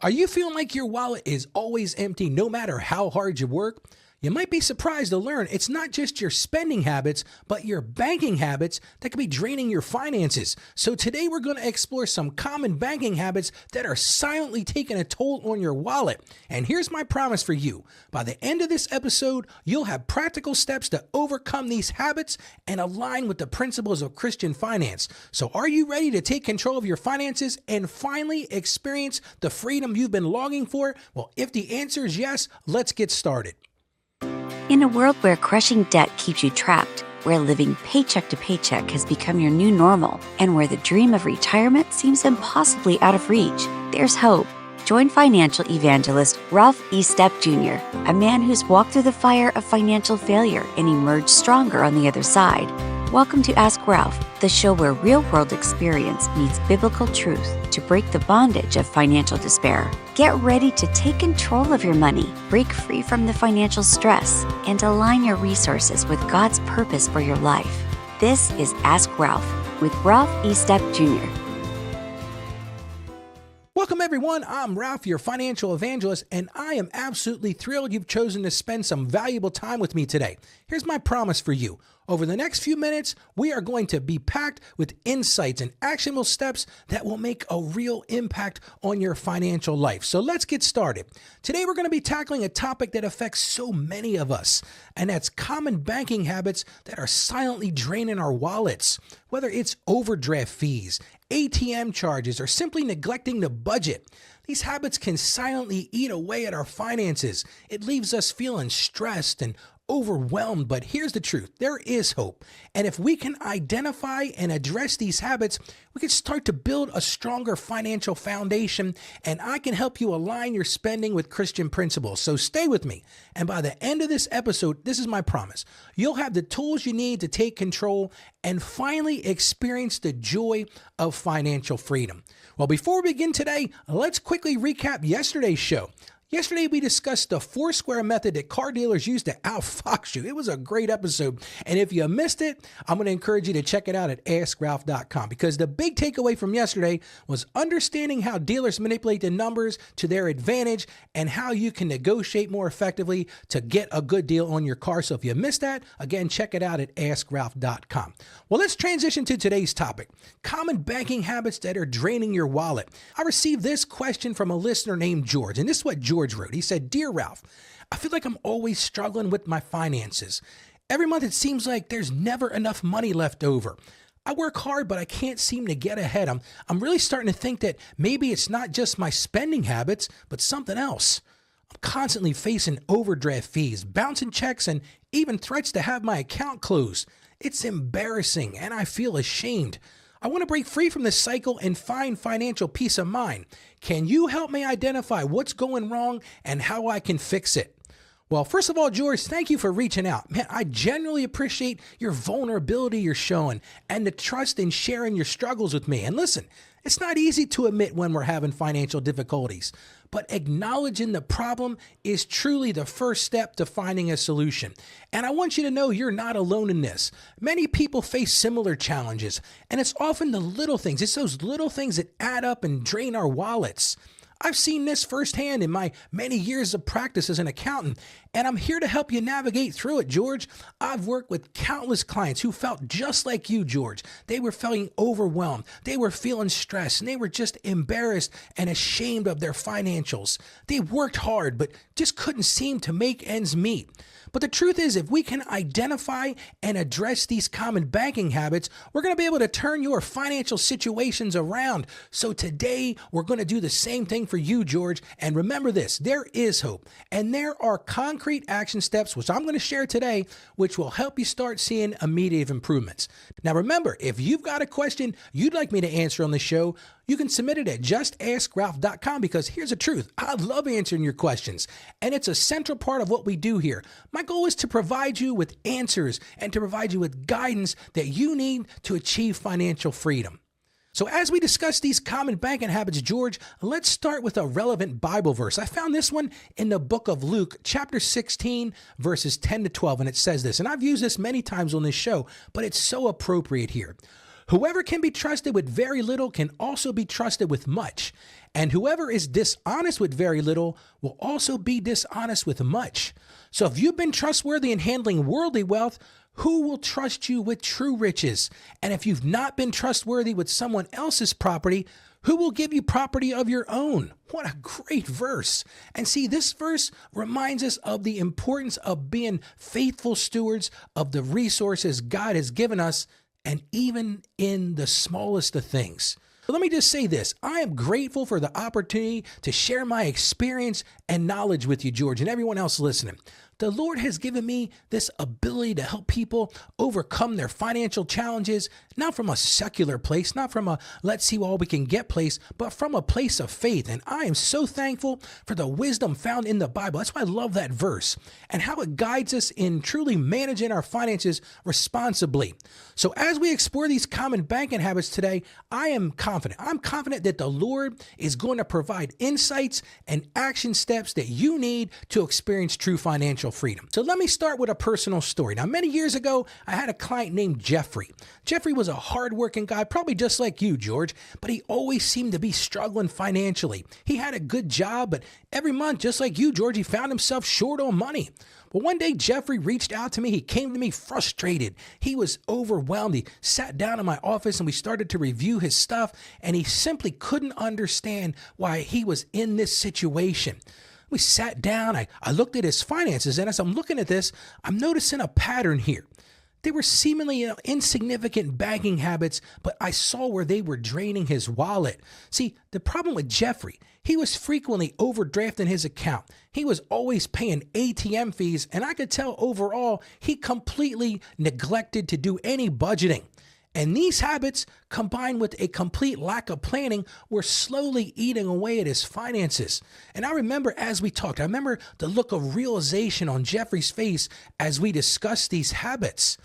Are you feeling like your wallet is always empty no matter how hard you work? You might be surprised to learn it's not just your spending habits, but your banking habits that could be draining your finances. So today we're going to explore some common banking habits that are silently taking a toll on your wallet. And here's my promise for you. By the end of this episode, you'll have practical steps to overcome these habits and align with the principles of Christian finance. So are you ready to take control of your finances and finally experience the freedom you've been longing for? Well, if the answer is yes, let's get started. In a world where crushing debt keeps you trapped, where living paycheck to paycheck has become your new normal, and where the dream of retirement seems impossibly out of reach, there's hope. Join financial evangelist Ralph E. Stepp Jr., a man who's walked through the fire of financial failure and emerged stronger on the other side. Welcome to Ask Ralph, the show where real-world experience meets biblical truth to break the bondage of financial despair. Get ready to take control of your money, break free from the financial stress, and align your resources with God's purpose for your life. This is Ask Ralph with Ralph E. Stepp Jr. Welcome everyone, I'm Ralph, your financial evangelist, and I am absolutely thrilled you've chosen to spend some valuable time with me today. Here's my promise for you. Over the next few minutes, we are going to be packed with insights and actionable steps that will make a real impact on your financial life. So let's get started. Today, we're going to be tackling a topic that affects so many of us, and that's common banking habits that are silently draining our wallets. Whether it's overdraft fees, ATM charges, or simply neglecting the budget, these habits can silently eat away at our finances. It leaves us feeling stressed and overwhelmed, but here's the truth. There is hope. And if we can identify and address these habits, we can start to build a stronger financial foundation, and I can help you align your spending with Christian principles. So stay with me. And by the end of this episode, this is my promise. You'll have the tools you need to take control and finally experience the joy of financial freedom. Well, before we begin today, let's quickly recap yesterday's show. Yesterday, we discussed the four-square method that car dealers use to outfox you. It was a great episode. And if you missed it, I'm going to encourage you to check it out at AskRalph.com, because the big takeaway from yesterday was understanding how dealers manipulate the numbers to their advantage and how you can negotiate more effectively to get a good deal on your car. So if you missed that, again, check it out at AskRalph.com. Well, let's transition to today's topic, common banking habits that are draining your wallet. I received this question from a listener named George, and this is what George wrote. He said, "Dear Ralph, I feel like I'm always struggling with my finances. Every month it seems like there's never enough money left over. I work hard, but I can't seem to get ahead. I'm really starting to think that maybe it's not just my spending habits, but something else. I'm constantly facing overdraft fees, bouncing checks, and even threats to have my account closed. It's embarrassing, and I feel ashamed. I want to break free from this cycle and find financial peace of mind. Can you help me identify what's going wrong and how I can fix it?" Well, first of all, George, thank you for reaching out. Man, I genuinely appreciate your vulnerability you're showing and the trust in sharing your struggles with me. And listen, it's not easy to admit when we're having financial difficulties, but acknowledging the problem is truly the first step to finding a solution. And I want you to know you're not alone in this. Many people face similar challenges, and it's often the little things. It's those little things that add up and drain our wallets. I've seen this firsthand in my many years of practice as an accountant, and I'm here to help you navigate through it, George. I've worked with countless clients who felt just like you, George. They were feeling overwhelmed. They were feeling stressed, and they were just embarrassed and ashamed of their financials. They worked hard, but just couldn't seem to make ends meet. But the truth is, if we can identify and address these common banking habits, we're going to be able to turn your financial situations around. So today, we're going to do the same thing for you, George. And remember this, there is hope. And there are concrete action steps, which I'm going to share today, which will help you start seeing immediate improvements. Now, remember, if you've got a question you'd like me to answer on the show, you can submit it at justaskralph.com, because here's the truth. I love answering your questions, and it's a central part of what we do here. My goal is to provide you with answers and to provide you with guidance that you need to achieve financial freedom. So as we discuss these common banking habits, George, let's start with a relevant Bible verse. I found this one in the book of Luke, chapter 16, verses 10 to 12, and it says this, and I've used this many times on this show, but it's so appropriate here. Whoever can be trusted with very little can also be trusted with much. And whoever is dishonest with very little will also be dishonest with much. So if you've been trustworthy in handling worldly wealth, who will trust you with true riches? And if you've not been trustworthy with someone else's property, who will give you property of your own? What a great verse. And see, this verse reminds us of the importance of being faithful stewards of the resources God has given us, and even in the smallest of things. Let me just say this. I am grateful for the opportunity to share my experience and knowledge with you, George, and everyone else listening. The Lord has given me this ability to help people overcome their financial challenges, not from a secular place, not from a let's see all we can get place, but from a place of faith. And I am so thankful for the wisdom found in the Bible. That's why I love that verse and how it guides us in truly managing our finances responsibly. So as we explore these common banking habits today, I am confident. I'm confident that the Lord is going to provide insights and action steps that you need to experience true financial freedom. So let me start with a personal story. Now, many years ago, I had a client named Jeffrey. Jeffrey was a hardworking guy, probably just like you, George, but he always seemed to be struggling financially. He had a good job, but every month, just like you, George, he found himself short on money. Well, one day, Jeffrey reached out to me. He came to me frustrated. He was overwhelmed. He sat down in my office and we started to review his stuff, and he simply couldn't understand why he was in this situation. We sat down, I looked at his finances, and as I'm looking at this, I'm noticing a pattern here. They were seemingly insignificant banking habits, but I saw where they were draining his wallet. See, the problem with Jeffrey, he was frequently overdrafting his account. He was always paying ATM fees, and I could tell overall he completely neglected to do any budgeting. And these habits, combined with a complete lack of planning, were slowly eating away at his finances. And I remember as we talked, I remember the look of realization on Jeffrey's face as we discussed these habits.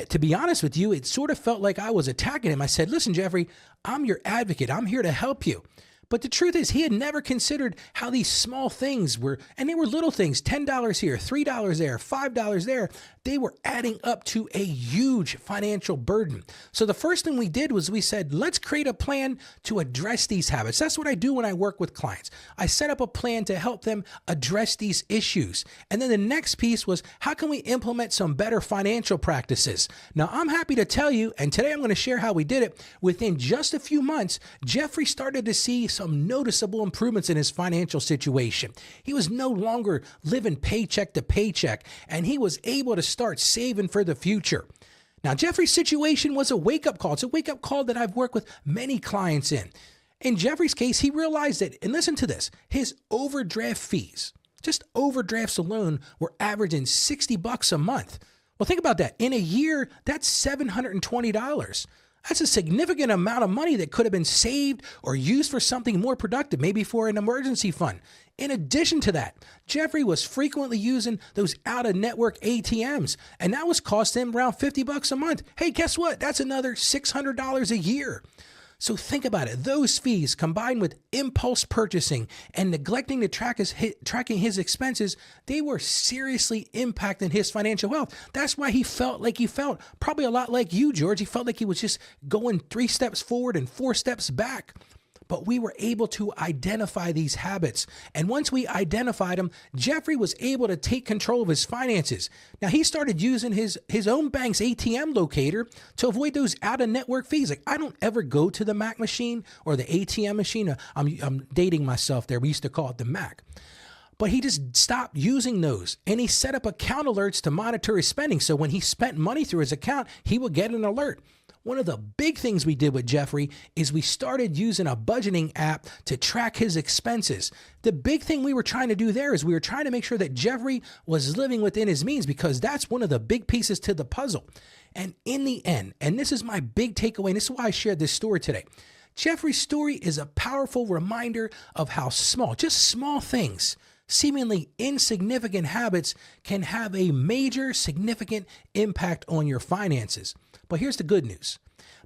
To be honest with you, it sort of felt like I was attacking him. I said, listen, Jeffrey, I'm your advocate. I'm here to help you. But the truth is, he had never considered how these small things were, and they were little things, $10 here, $3 there, $5 there. They were adding up to a huge financial burden. So the first thing we did was we said, let's create a plan to address these habits. That's what I do when I work with clients. I set up a plan to help them address these issues. And then the next piece was, how can we implement some better financial practices? Now, I'm happy to tell you, and today I'm going to share how we did it. Within just a few months, Jeffrey started to see some noticeable improvements in his financial situation. He was no longer living paycheck to paycheck, and he was able to start saving for the future. Now, Jeffrey's situation was a wake-up call. It's a wake-up call that I've worked with many clients in. In Jeffrey's case, he realized that, and listen to this, his overdraft fees, just overdrafts alone, were averaging $60 a month. Well, think about that. In a year, that's $720. That's a significant amount of money that could have been saved or used for something more productive, maybe for an emergency fund. In addition to that, Jeffrey was frequently using those out-of-network ATMs, and that was costing him around $50 a month. Hey, guess what? That's another $600 a year. So think about it. Those fees combined with impulse purchasing and neglecting to tracking his expenses, they were seriously impacting his financial health. That's why he felt like he felt, probably a lot like you, George. He felt like he was just going 3 steps forward and 4 steps back. But we were able to identify these habits. And once we identified them, Jeffrey was able to take control of his finances. Now, he started using his own bank's ATM locator to avoid those out-of-network fees. Like, I don't ever go to the Mac machine or the ATM machine. I'm dating myself there. We used to call it the Mac. But he just stopped using those, and he set up account alerts to monitor his spending. So when he spent money through his account, he would get an alert. One of the big things we did with Jeffrey is we started using a budgeting app to track his expenses. The big thing we were trying to do there is we were trying to make sure that Jeffrey was living within his means, because that's one of the big pieces to the puzzle. And in the end, and this is my big takeaway, and this is why I shared this story today, Jeffrey's story is a powerful reminder of how just small things, seemingly insignificant habits, can have a major significant impact on your finances. But here's the good news.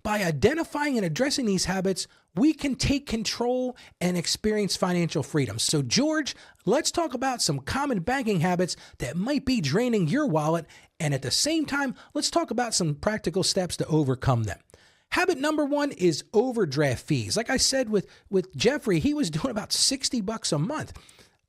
By identifying and addressing these habits, we can take control and experience financial freedom. So, George, let's talk about some common banking habits that might be draining your wallet. And at the same time, let's talk about some practical steps to overcome them. Habit number one is overdraft fees. Like I said with Jeffrey, he was doing about $60 a month.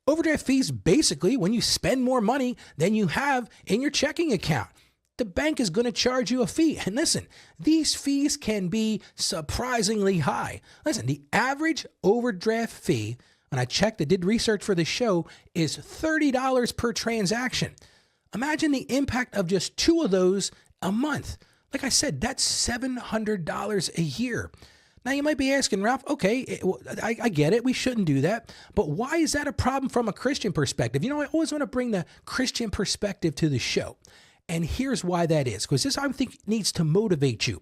Overdraft fees, basically, when you spend more money than you have in your checking account, the bank is going to charge you a fee. And listen, these fees can be surprisingly high. Listen, the average overdraft fee, when I checked, I did research for the show, is $30 per transaction. Imagine the impact of just two of those a month. Like I said, that's $700 a year. Now, you might be asking, Ralph, okay, I get it. We shouldn't do that. But why is that a problem from a Christian perspective? You know, I always want to bring the Christian perspective to the show. And here's why that is, because this, I think, needs to motivate you.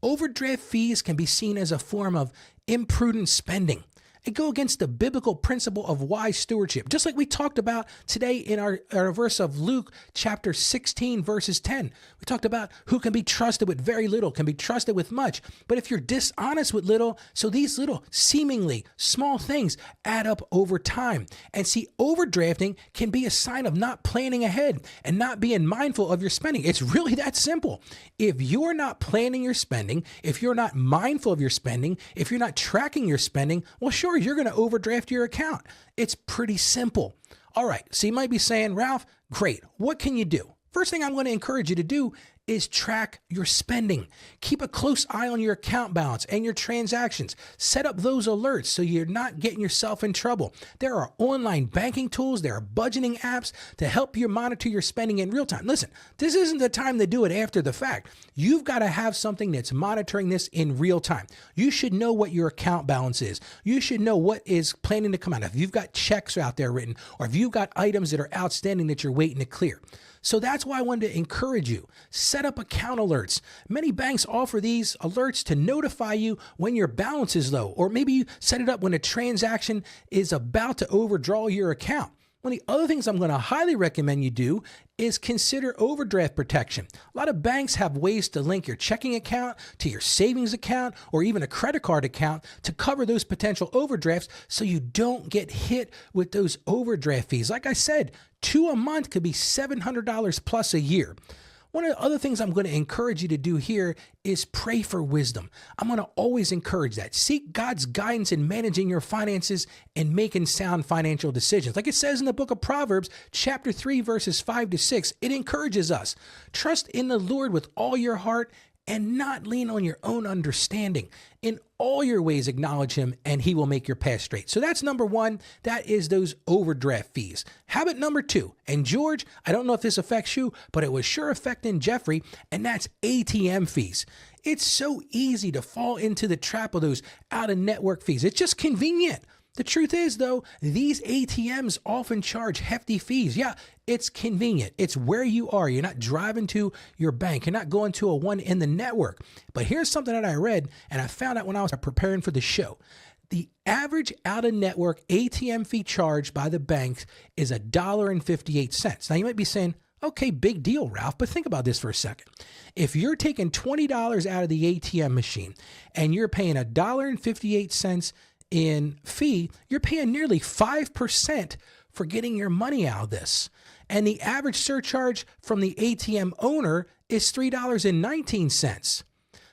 Overdraft fees can be seen as a form of imprudent spending. It go against the biblical principle of wise stewardship, just like we talked about today in our verse of Luke chapter 16, verses 10. We talked about who can be trusted with very little, can be trusted with much. But if you're dishonest with little, so these little seemingly small things add up over time. And see, overdrafting can be a sign of not planning ahead and not being mindful of your spending. It's really that simple. If you're not planning your spending, if you're not mindful of your spending, if you're not tracking your spending, well, sure, you're going to overdraft your account. It's pretty simple. All right, so you might be saying, Ralph, great. What can you do? First thing I'm going to encourage you to do is track your spending. Keep a close eye on your account balance and your transactions. Set up those alerts so you're not getting yourself in trouble. There are online banking tools, there are budgeting apps to help you monitor your spending in real time. Listen, this isn't the time to do it after the fact. You've got to have something that's monitoring this in real time. You should know what your account balance is. You should know what is planning to come out. If you've got checks out there written, or if you've got items that are outstanding that you're waiting to clear. So that's why I wanted to encourage you. Set up account alerts. Many banks offer these alerts to notify you when your balance is low, or maybe you set it up when a transaction is about to overdraw your account. One of the other things I'm going to highly recommend you do is consider overdraft protection. A lot of banks have ways to link your checking account to your savings account or even a credit card account to cover those potential overdrafts so you don't get hit with those overdraft fees. Like I said, 2 a month could be $700 plus a year. One of the other things I'm going to encourage you to do here is pray for wisdom. I'm going to always encourage that. Seek God's guidance in managing your finances and making sound financial decisions. Like it says in the book of Proverbs, chapter 3, verses 5-6, it encourages us. Trust in the Lord with all your heart and not lean on your own understanding. In all your ways, acknowledge him, and he will make your path straight. So that's number one. That is those overdraft fees. Habit number two, and George, I don't know if this affects you, but it was sure affecting Jeffrey, and that's ATM fees. It's so easy to fall into the trap of those out-of-network fees. It's just convenient. The truth is, though, these ATMs often charge hefty fees. Yeah, it's convenient. It's where you are. You're not driving to your bank. You're not going to a one in the network. But here's something that I read, and I found out when I was preparing for the show. The average out-of-network ATM fee charged by the banks is $1.58. Now, you might be saying, okay, big deal, Ralph, but think about this for a second. If you're taking $20 out of the ATM machine and you're paying $1.58 in fee, you're paying nearly 5% for getting your money out of this. And the average surcharge from the ATM owner is $3.19.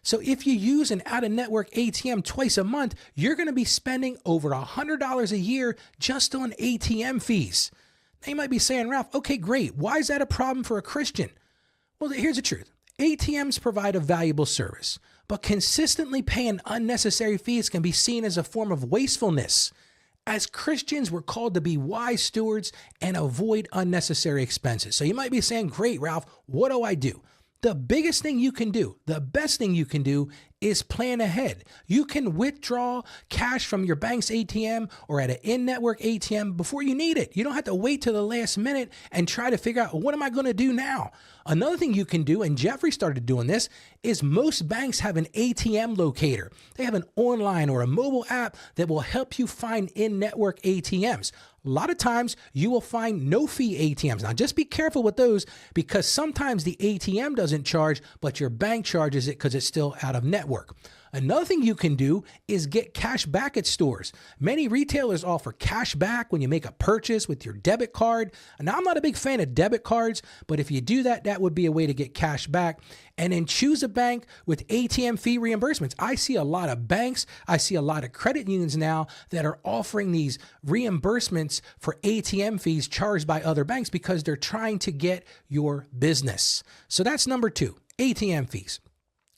So if you use an out-of-network ATM twice a month, you're going to be spending over $100 a year just on ATM fees. Now you might be saying, Ralph, okay, great. Why is that a problem for a Christian? Well, here's the truth. ATMs provide a valuable service, but consistently paying unnecessary fees can be seen as a form of wastefulness. As Christians, we're called to be wise stewards and avoid unnecessary expenses. So you might be saying, great, Ralph, what do I do? The biggest thing you can do, the best thing you can do is plan ahead. You can withdraw cash from your bank's ATM or at an in-network ATM before you need it. You don't have to wait till the last minute and try to figure out, what am I going to do now? Another thing you can do, and Jeffrey started doing this, is most banks have an ATM locator. They have an online or a mobile app that will help you find in-network ATMs. A lot of times you will find no-fee ATMs. Now, just be careful with those because sometimes the ATM doesn't charge, but your bank charges it because it's still out of network. network. Another thing you can do is get cash back at stores. Many retailers offer cash back when you make a purchase with your debit card. And I'm not a big fan of debit cards, but if you do that, that would be a way to get cash back. And then choose a bank with ATM fee reimbursements. I see a lot of banks, I see a lot of credit unions now that are offering these reimbursements for ATM fees charged by other banks because they're trying to get your business. So that's number 2, ATM fees.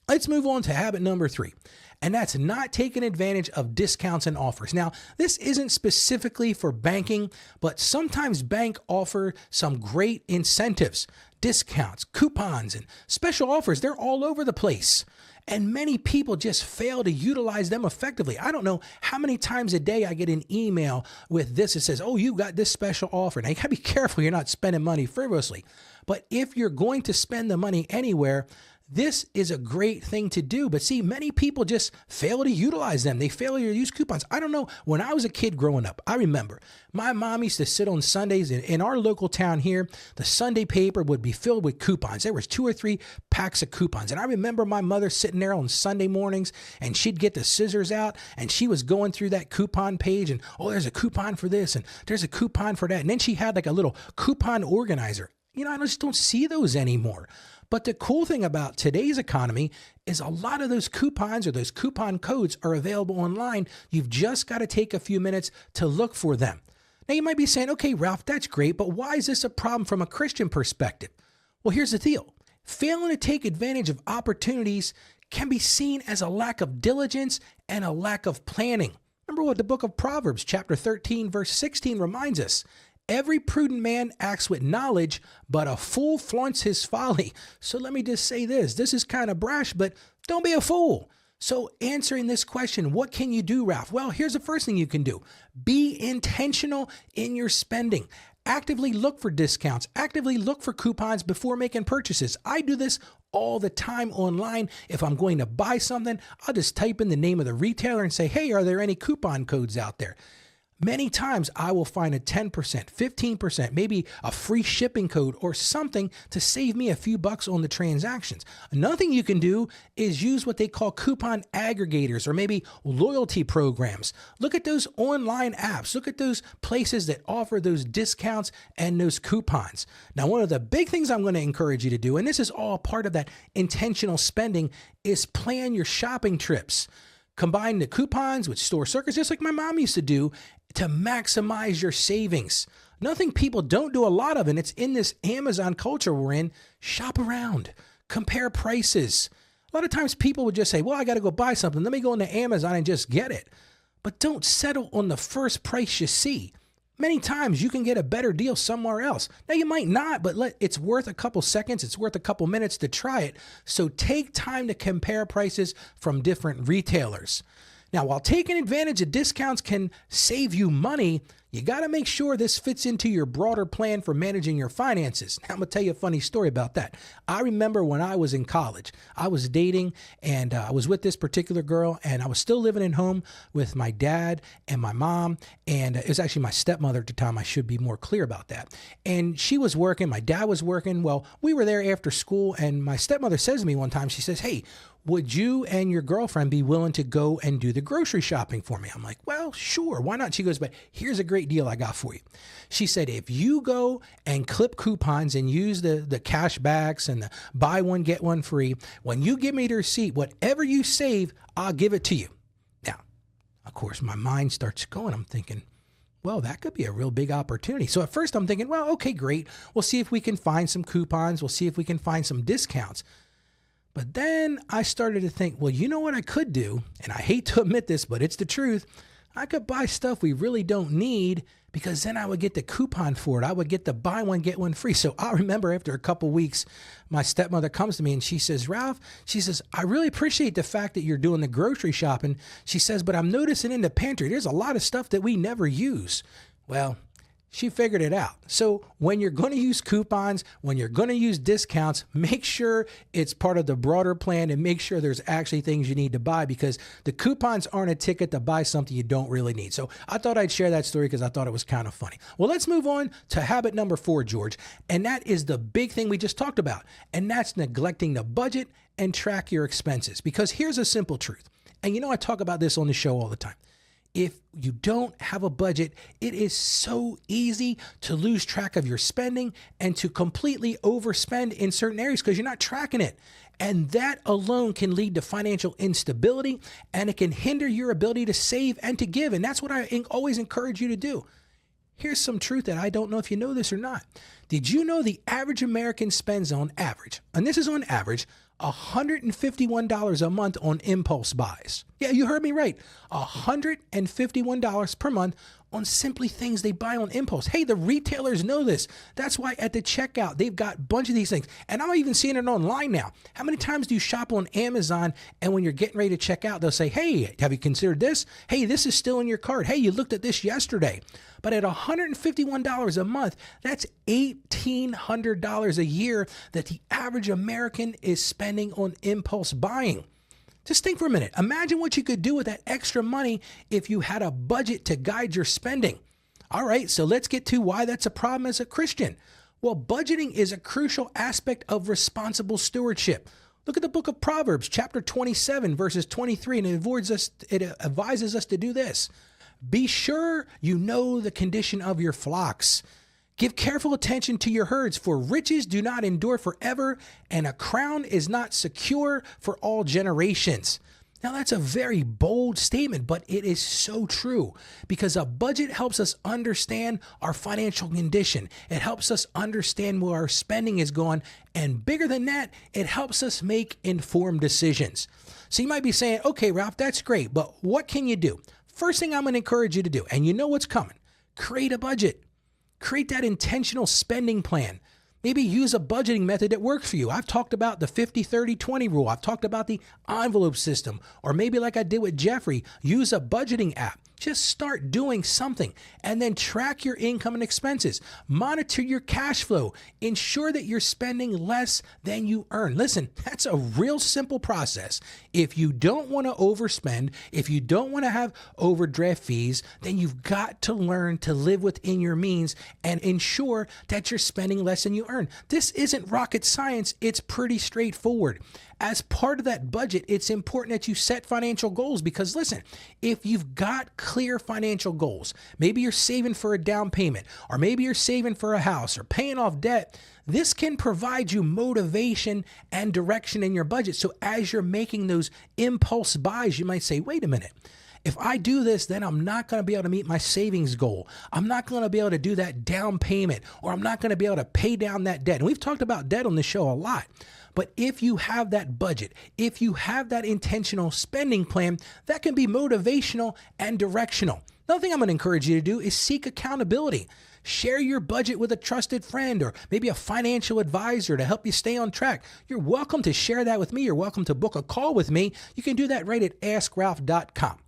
Let's move on to habit number 3, and that's not taking advantage of discounts and offers. Now, this isn't specifically for banking, but sometimes banks offer some great incentives, discounts, coupons, and special offers. They're all over the place. And many people just fail to utilize them effectively. I don't know how many times a day I get an email with this that says, oh, you got this special offer. Now, you gotta be careful you're not spending money frivolously. But if you're going to spend the money anywhere, this is a great thing to do. But see, many people just fail to utilize them. They fail to use coupons. I don't know. When I was a kid growing up, I remember my mom used to sit on Sundays in our local town here. The Sunday paper would be filled with coupons. There was 2 or 3 packs of coupons. And I remember my mother sitting there on Sunday mornings and she'd get the scissors out and she was going through that coupon page and, oh, there's a coupon for this and there's a coupon for that. And then she had like a little coupon organizer. You know, I just don't see those anymore. But the cool thing about today's economy is a lot of those coupons or those coupon codes are available online. You've just got to take a few minutes to look for them. Now you might be saying, okay, Ralph, that's great, but why is this a problem from a Christian perspective? Well, here's the deal. Failing to take advantage of opportunities can be seen as a lack of diligence and a lack of planning. Remember what the book of Proverbs, chapter 13, verse 16 reminds us. Every prudent man acts with knowledge, but a fool flaunts his folly. So let me just say this. This is kind of brash, but don't be a fool. So answering this question, what can you do, Ralph? Well, here's the first thing you can do. Be intentional in your spending. Actively look for discounts. Actively look for coupons before making purchases. I do this all the time online. If I'm going to buy something, I'll just type in the name of the retailer and say, hey, are there any coupon codes out there? Many times I will find a 10%, 15%, maybe a free shipping code or something to save me a few bucks on the transactions. Another thing you can do is use what they call coupon aggregators or maybe loyalty programs. Look at those online apps. Look at those places that offer those discounts and those coupons. Now, one of the big things I'm going to encourage you to do, and this is all part of that intentional spending, is plan your shopping trips. Combine the coupons with store circuits, just like my mom used to do, to maximize your savings. Nothing people don't do a lot of, and it's in this Amazon culture we're in, shop around, compare prices. A lot of times people would just say, well, I got to go buy something. Let me go into Amazon and just get it. But don't settle on the first price you see. Many times you can get a better deal somewhere else. Now you might not, but it's worth a couple seconds. It's worth a couple minutes to try it. So take time to compare prices from different retailers. Now, while taking advantage of discounts can save you money, you got to make sure this fits into your broader plan for managing your finances. Now, I'm going to tell you a funny story about that. I remember when I was in college, I was dating and I was with this particular girl and I was still living at home with my dad and my mom. And it was actually my stepmother at the time. I should be more clear about that. And she was working. My dad was working. Well, we were there after school. And my stepmother says to me one time, she says, hey, would you and your girlfriend be willing to go and do the grocery shopping for me? I'm like, well, sure. Why not? She goes, but here's a great deal I got for you. She said, if you go and clip coupons and use the cash backs and the buy one, get one free, when you give me the receipt, whatever you save, I'll give it to you. Now, of course, my mind starts going. I'm thinking, well, that could be a real big opportunity. So at first I'm thinking, well, okay, great. We'll see if we can find some coupons. We'll see if we can find some discounts. But then I started to think, well, you know what I could do? And I hate to admit this, but it's the truth. I could buy stuff we really don't need because then I would get the coupon for it. I would get the buy one, get one free. So I remember after a couple weeks, my stepmother comes to me and she says, Ralph, she says, I really appreciate the fact that you're doing the grocery shopping. She says, but I'm noticing in the pantry, there's a lot of stuff that we never use. Well, she figured it out. So when you're going to use coupons, when you're going to use discounts, make sure it's part of the broader plan and make sure there's actually things you need to buy because the coupons aren't a ticket to buy something you don't really need. So I thought I'd share that story because I thought it was kind of funny. Well, let's move on to habit number 4, George. And that is the big thing we just talked about. And that's neglecting the budget and track your expenses, because here's a simple truth. And I talk about this on the show all the time. If you don't have a budget, it is so easy to lose track of your spending and to completely overspend in certain areas because you're not tracking it. And that alone can lead to financial instability, and it can hinder your ability to save and to give. And that's what I always encourage you to do. Here's some truth that I don't know if you know this or not. Did you know the average American spends on average, and this is on average, $151 a month on impulse buys? Yeah, you heard me right. $151 per month on simply things they buy on impulse. Hey, the retailers know this. That's why at the checkout, they've got a bunch of these things. And I'm even seeing it online now. How many times do you shop on Amazon, and when you're getting ready to check out, they'll say, hey, have you considered this? Hey, this is still in your cart. Hey, you looked at this yesterday. But at $151 a month, that's $1,800 a year that the average American is spending on impulse buying. Just think for a minute. Imagine what you could do with that extra money if you had a budget to guide your spending. All right, so let's get to why that's a problem as a Christian. Well, budgeting is a crucial aspect of responsible stewardship. Look at the book of Proverbs, chapter 27, verses 23, and it advises us to do this. Be sure you know the condition of your flocks. Give careful attention to your herds, for riches do not endure forever, and a crown is not secure for all generations. Now, that's a very bold statement, but it is so true, because a budget helps us understand our financial condition. It helps us understand where our spending is going, and bigger than that, it helps us make informed decisions. So you might be saying, okay, Ralph, that's great, but what can you do? First thing I'm going to encourage you to do, and you know what's coming, create a budget. Create that intentional spending plan. Maybe use a budgeting method that works for you. I've talked about the 50-30-20 rule. I've talked about the envelope system. Or maybe like I did with Jeffrey, use a budgeting app. Just start doing something and then track your income and expenses. Monitor your cash flow. Ensure that you're spending less than you earn. Listen, that's a real simple process. If you don't want to overspend, if you don't want to have overdraft fees, then you've got to learn to live within your means and ensure that you're spending less than you earn. This isn't rocket science. It's pretty straightforward. As part of that budget, it's important that you set financial goals, because listen, if you've got clear financial goals, maybe you're saving for a down payment, or maybe you're saving for a house or paying off debt, this can provide you motivation and direction in your budget. So as you're making those impulse buys, you might say, wait a minute. If I do this, then I'm not going to be able to meet my savings goal. I'm not going to be able to do that down payment, or I'm not going to be able to pay down that debt. And we've talked about debt on the show a lot. But if you have that budget, if you have that intentional spending plan, that can be motivational and directional. Another thing I'm going to encourage you to do is seek accountability. Share your budget with a trusted friend or maybe a financial advisor to help you stay on track. You're welcome to share that with me. You're welcome to book a call with me. You can do that right at askralph.com.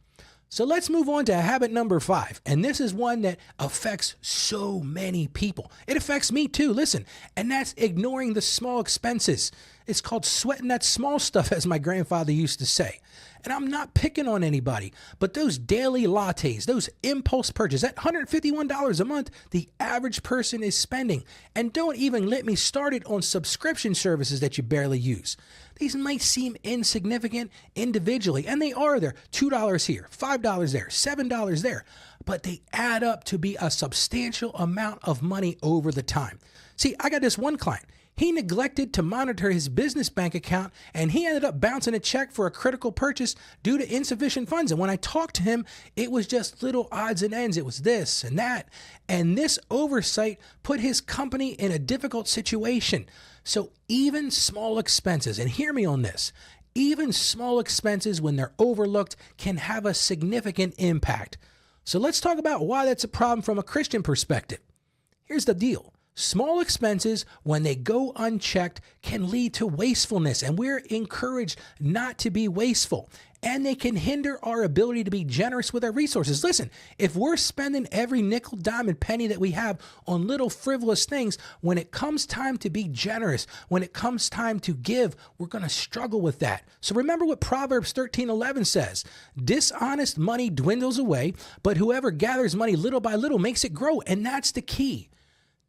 So let's move on to habit number 5. And this is one that affects so many people. It affects me too, listen, and that's ignoring the small expenses. It's called sweating that small stuff, as my grandfather used to say. And I'm not picking on anybody, but those daily lattes, those impulse purchases, that $151 a month, the average person is spending. And don't even let me started on subscription services that you barely use. These might seem insignificant individually, and they are. They're $2 here, $5 there, $7 there, but they add up to be a substantial amount of money over the time. See, I got this one client. He neglected to monitor his business bank account, and he ended up bouncing a check for a critical purchase due to insufficient funds. And when I talked to him, it was just little odds and ends. It was this and that. And this oversight put his company in a difficult situation. So even small expenses, and hear me on this, even small expenses, when they're overlooked, can have a significant impact. So let's talk about why that's a problem from a Christian perspective. Here's the deal. Small expenses, when they go unchecked, can lead to wastefulness, and we're encouraged not to be wasteful. And they can hinder our ability to be generous with our resources. Listen, if we're spending every nickel, dime, and penny that we have on little frivolous things, when it comes time to be generous, when it comes time to give, we're going to struggle with that. So remember what Proverbs 13:11 says, dishonest money dwindles away, but whoever gathers money little by little makes it grow. And that's the key.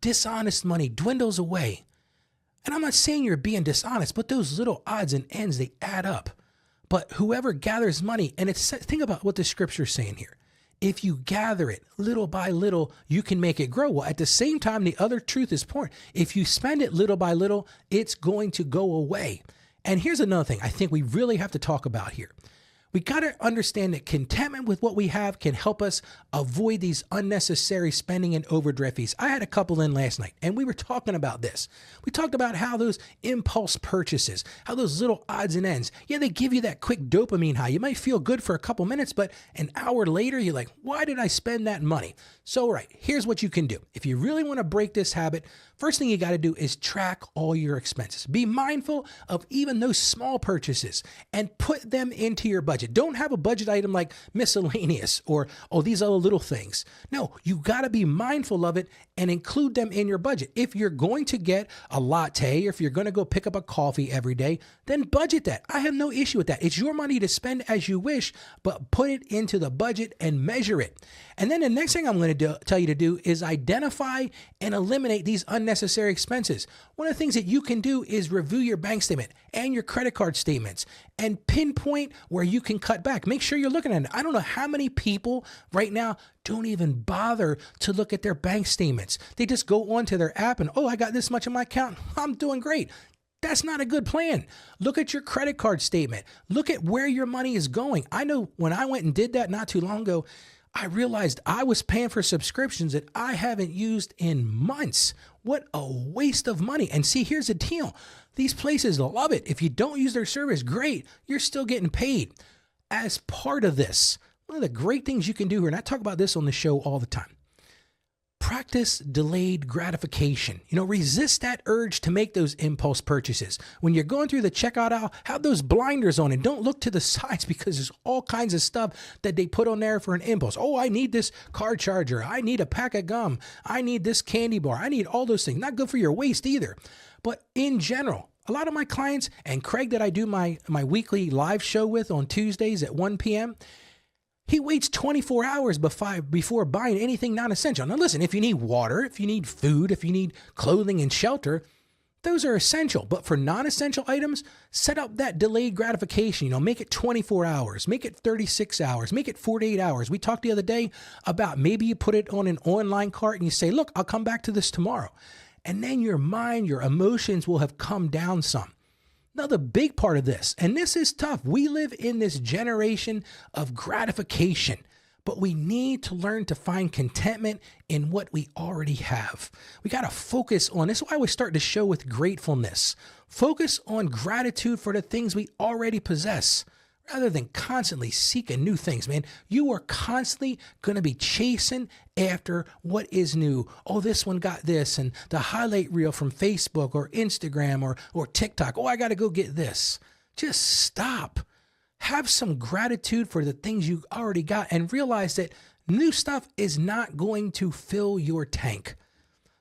Dishonest money dwindles away. And I'm not saying you're being dishonest, but those little odds and ends, they add up. But whoever gathers money, and think about what the scripture's saying here. If you gather it little by little, you can make it grow. Well, at the same time, the other truth is important. If you spend it little by little, it's going to go away. And here's another thing I think we really have to talk about here. We got to understand that contentment with what we have can help us avoid these unnecessary spending and overdraft fees. I had a couple in last night, and we were talking about this. We talked about how those impulse purchases, how those little odds and ends, yeah, they give you that quick dopamine high. You might feel good for a couple minutes, but an hour later, you're like, why did I spend that money? So, right, here's what you can do. If you really want to break this habit, first thing you got to do is track all your expenses. Be mindful of even those small purchases and put them into your budget. Don't have a budget item like miscellaneous or, oh, these other little things. No, you got to be mindful of it and include them in your budget. If you're going to get a latte or if you're going to go pick up a coffee every day, then budget that. I have no issue with that. It's your money to spend as you wish, but put it into the budget and measure it. And then the next thing I'm going to tell you to do is identify and eliminate these unnecessary expenses. One of the things that you can do is review your bank statement and your credit card statements and pinpoint where you can cut back. Make sure you're looking at it. I don't know how many people right now don't even bother to look at their bank statements. They just go onto their app and, oh, I got this much in my account. I'm doing great. That's not a good plan. Look at your credit card statement. Look at where your money is going. I know when I went and did that not too long ago, I realized I was paying for subscriptions that I haven't used in months. What a waste of money. And see, here's the deal. These places love it. If you don't use their service, great. You're still getting paid. As part of this, one of the great things you can do here, and I talk about this on the show all the time, practice delayed gratification. Resist that urge to make those impulse purchases. When you're going through the checkout aisle, have those blinders on and don't look to the sides because there's all kinds of stuff that they put on there for an impulse. Oh, I need this car charger. I need a pack of gum. I need this candy bar. I need all those things. Not good for your waist either. But in general, a lot of my clients, and Craig that I do my weekly live show with on Tuesdays at 1 p.m., he waits 24 hours before buying anything non-essential. Now listen, if you need water, if you need food, if you need clothing and shelter, those are essential. But for non-essential items, set up that delayed gratification. Make it 24 hours, make it 36 hours, make it 48 hours. We talked the other day about maybe you put it on an online cart and you say, look, I'll come back to this tomorrow. And then your mind, your emotions will have come down some. Now, the big part of this, and this is tough, we live in this generation of gratification, but we need to learn to find contentment in what we already have. We got to focus on this. Is why we start the show with gratefulness. Focus on gratitude for the things we already possess, rather than constantly seeking new things, man. You are constantly going to be chasing after what is new. Oh, this one got this, and the highlight reel from Facebook or Instagram or TikTok. Oh, I got to go get this. Just stop. Have some gratitude for the things you already got and realize that new stuff is not going to fill your tank.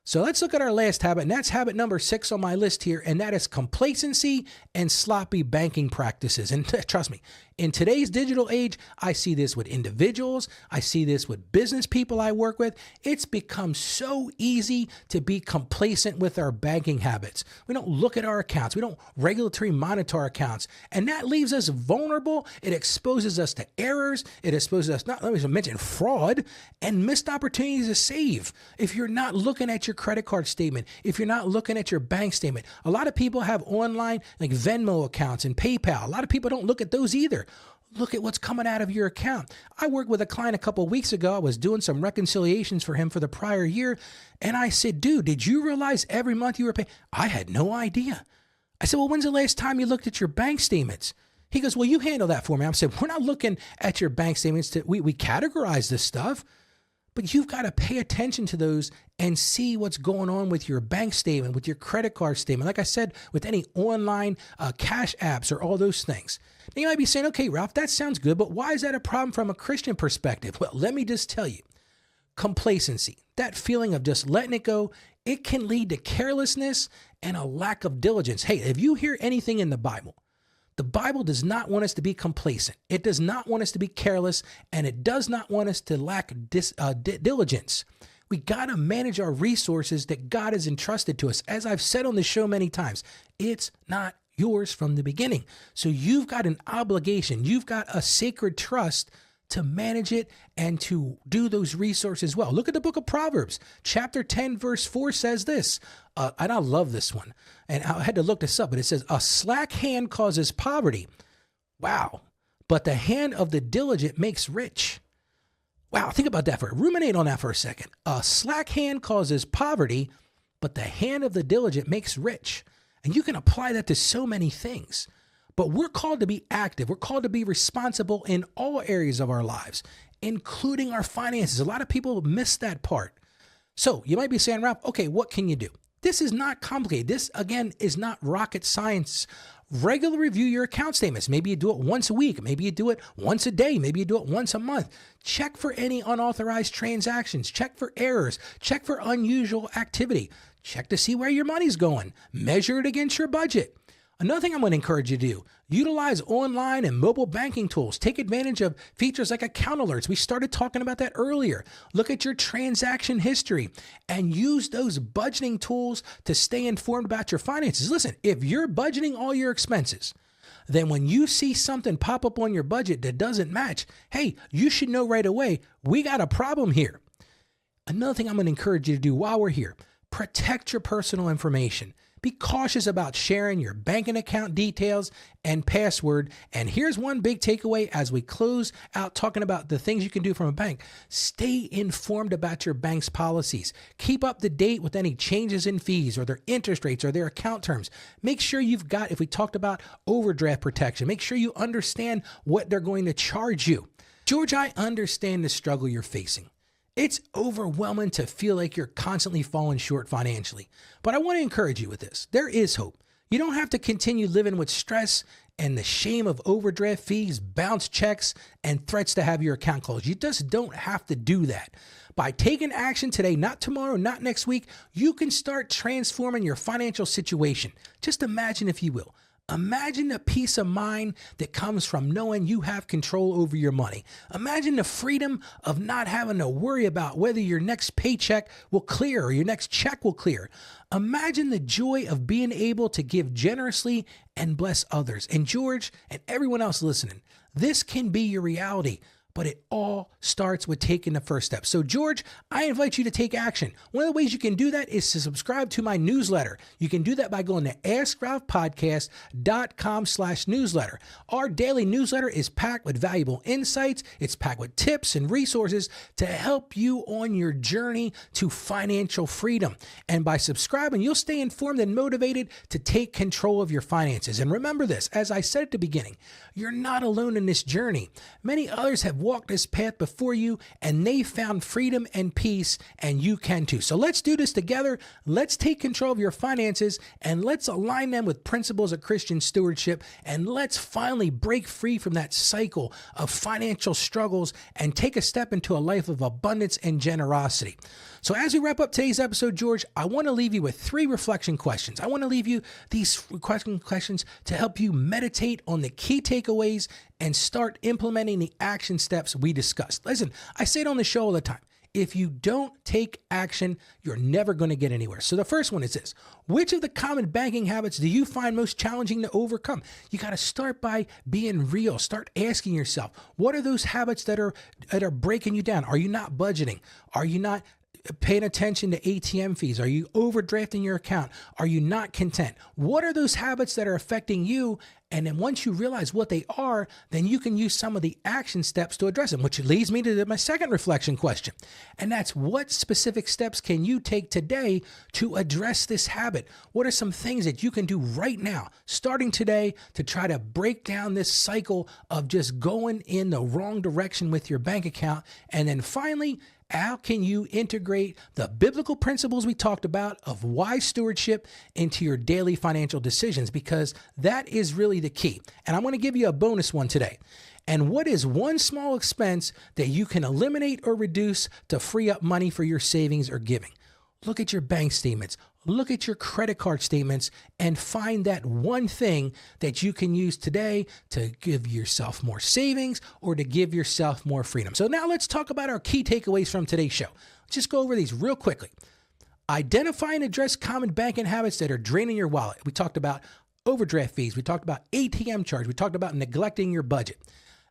So let's look at our last habit, and that's habit number 6 on my list here, and that is complacency and sloppy banking practices. And trust me, in today's digital age, I see this with individuals. I see this with business people I work with. It's become so easy to be complacent with our banking habits. We don't look at our accounts. We don't regulatory monitor our accounts. And that leaves us vulnerable. It exposes us to errors. It exposes us, not let me mention fraud and missed opportunities to save. If you're not looking at your credit card statement, if you're not looking at your bank statement, a lot of people have online like Venmo accounts and PayPal. A lot of people don't look at those either. Look at what's coming out of your account. I worked with a client a couple of weeks ago. I was doing some reconciliations for him for the prior year. And I said, dude, did you realize every month you were paying? I had no idea. I said, well, when's the last time you looked at your bank statements? He goes, well, you handle that for me. I said, we're not looking at your bank statements. We categorize this stuff. But you've got to pay attention to those and see what's going on with your bank statement, with your credit card statement. Like I said, with any online cash apps or all those things. Now you might be saying, okay, Ralph, that sounds good, but why is that a problem from a Christian perspective? Well, let me just tell you, complacency, that feeling of just letting it go, it can lead to carelessness and a lack of diligence. Hey, if you hear anything in the Bible does not want us to be complacent. It does not want us to be careless, and it does not want us to lack diligence. We got to manage our resources that God has entrusted to us. As I've said on the show many times, it's not yours from the beginning. So you've got an obligation. You've got a sacred trust to manage it and to do those resources well. Look at the book of Proverbs. Chapter 10, verse 4 says this, and I love this one. And I had to look this up, but it says, a slack hand causes poverty. Wow. But the hand of the diligent makes rich. Wow, think about that ruminate on that for a second. A slack hand causes poverty, but the hand of the diligent makes rich. And you can apply that to so many things. But we're called to be active. We're called to be responsible in all areas of our lives, including our finances. A lot of people miss that part. So you might be saying, Ralph, okay, what can you do? This is not complicated. This, again, is not rocket science. Regularly review your account statements. Maybe you do it once a week. Maybe you do it once a day. Maybe you do it once a month. Check for any unauthorized transactions. Check for errors. Check for unusual activity. Check to see where your money's going. Measure it against your budget. Another thing I'm going to encourage you to do, utilize online and mobile banking tools. Take advantage of features like account alerts. We started talking about that earlier. Look at your transaction history and use those budgeting tools to stay informed about your finances. Listen, if you're budgeting all your expenses, then when you see something pop up on your budget that doesn't match, hey, you should know right away, we got a problem here. Another thing I'm going to encourage you to do while we're here, protect your personal information. Be cautious about sharing your banking account details and password. And here's one big takeaway as we close out talking about the things you can do from a bank. Stay informed about your bank's policies. Keep up to date with any changes in fees or their interest rates or their account terms. Make sure you've got, if we talked about overdraft protection, make sure you understand what they're going to charge you. George, I understand the struggle you're facing. It's overwhelming to feel like you're constantly falling short financially. But I want to encourage you with this. There is hope. You don't have to continue living with stress and the shame of overdraft fees, bounce checks, and threats to have your account closed. You just don't have to do that. By taking action today, not tomorrow, not next week, you can start transforming your financial situation. Just imagine, if you will. Imagine the peace of mind that comes from knowing you have control over your money. Imagine the freedom of not having to worry about whether your next paycheck will clear or your next check will clear. Imagine the joy of being able to give generously and bless others. And George and everyone else listening, this can be your reality. But it all starts with taking the first step. So George, I invite you to take action. One of the ways you can do that is to subscribe to my newsletter. You can do that by going to AskRalphPodcast.com/newsletter. Our daily newsletter is packed with valuable insights. It's packed with tips and resources to help you on your journey to financial freedom. And by subscribing, you'll stay informed and motivated to take control of your finances. And remember this, as I said at the beginning, you're not alone in this journey. Many others have walked this path before you, and they found freedom and peace, and you can too. So let's do this together. Let's take control of your finances, and let's align them with principles of Christian stewardship, and let's finally break free from that cycle of financial struggles and take a step into a life of abundance and generosity. So as we wrap up today's episode, George, I want to leave you with 3 reflection questions. I want to leave you these questions to help you meditate on the key takeaways and start implementing the action steps we discussed. Listen, I say it on the show all the time. If you don't take action, you're never going to get anywhere. So the first one is this. Which of the common banking habits do you find most challenging to overcome? You got to start by being real. Start asking yourself, what are those habits that are breaking you down? Are you not budgeting? Are you not paying attention to ATM fees? Are you overdrafting your account? Are you not content? What are those habits that are affecting you? And then once you realize what they are, then you can use some of the action steps to address them, which leads me to my second reflection question. And that's, what specific steps can you take today to address this habit? What are some things that you can do right now, starting today, to try to break down this cycle of just going in the wrong direction with your bank account? And then finally, how can you integrate the biblical principles we talked about of wise stewardship into your daily financial decisions? Because that is really the key. And I want to give you a bonus one today. And what is one small expense that you can eliminate or reduce to free up money for your savings or giving? Look at your bank statements. look at your credit card statements and find that one thing that you can use today to give yourself more savings or to give yourself more freedom. So now let's talk about our key takeaways from today's show. Just go over these real quickly. Identify and address common banking habits that are draining your wallet. We talked about overdraft fees. We talked about ATM charge. We talked about neglecting your budget.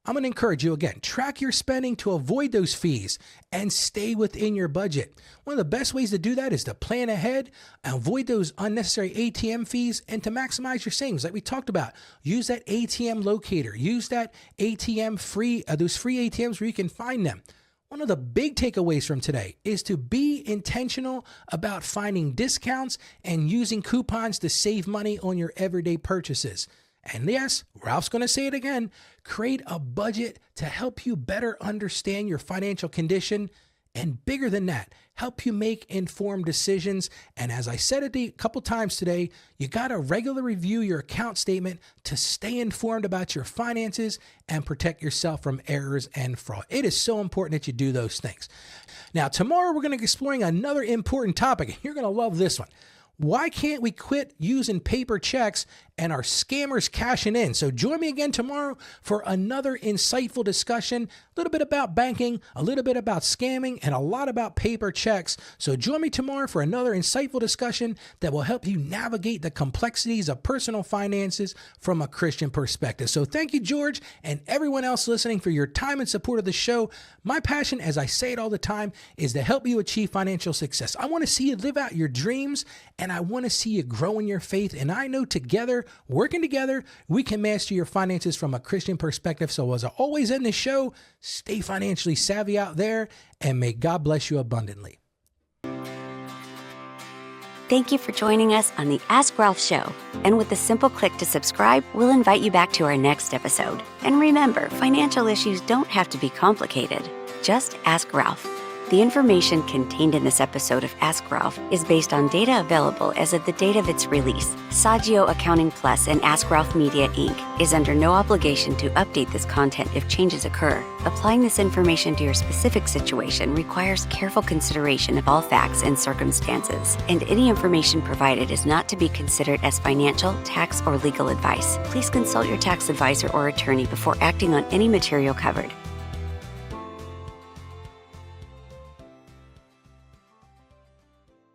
I'm going to encourage you again, track your spending to avoid those fees and stay within your budget. One of the best ways to do that is to plan ahead, avoid those unnecessary ATM fees, and to maximize your savings. Like we talked about, use that ATM locator, use that ATM free, those free ATMs where you can find them. One of the big takeaways from today is to be intentional about finding discounts and using coupons to save money on your everyday purchases. And yes, Ralph's going to say it again, create a budget to help you better understand your financial condition, and bigger than that, help you make informed decisions. And as I said it a couple times today, you got to regularly review your account statement to stay informed about your finances and protect yourself from errors and fraud. It is so important that you do those things. Now, tomorrow we're going to be exploring another important topic, and you're going to love this one. Why can't we quit using paper checks and our scammers cashing in? So join me again tomorrow for another insightful discussion, a little bit about banking, a little bit about scamming, and a lot about paper checks. So join me tomorrow for another insightful discussion that will help you navigate the complexities of personal finances from a Christian perspective. So thank you, George, and everyone else listening for your time and support of the show. My passion, as I say it all the time, is to help you achieve financial success. I want to see you live out your dreams, and I want to see you grow in your faith. And I know together, working together, we can master your finances from a Christian perspective. So as I always end the show, stay financially savvy out there, and may God bless you abundantly. Thank you for joining us on the Ask Ralph Show. And with a simple click to subscribe, we'll invite you back to our next episode. And remember, financial issues don't have to be complicated. Just ask Ralph. The information contained in this episode of Ask Ralph is based on data available as of the date of its release. Saggio Accounting Plus and Ask Ralph Media, Inc. is under no obligation to update this content if changes occur. Applying this information to your specific situation requires careful consideration of all facts and circumstances, and any information provided is not to be considered as financial, tax, or legal advice. Please consult your tax advisor or attorney before acting on any material covered.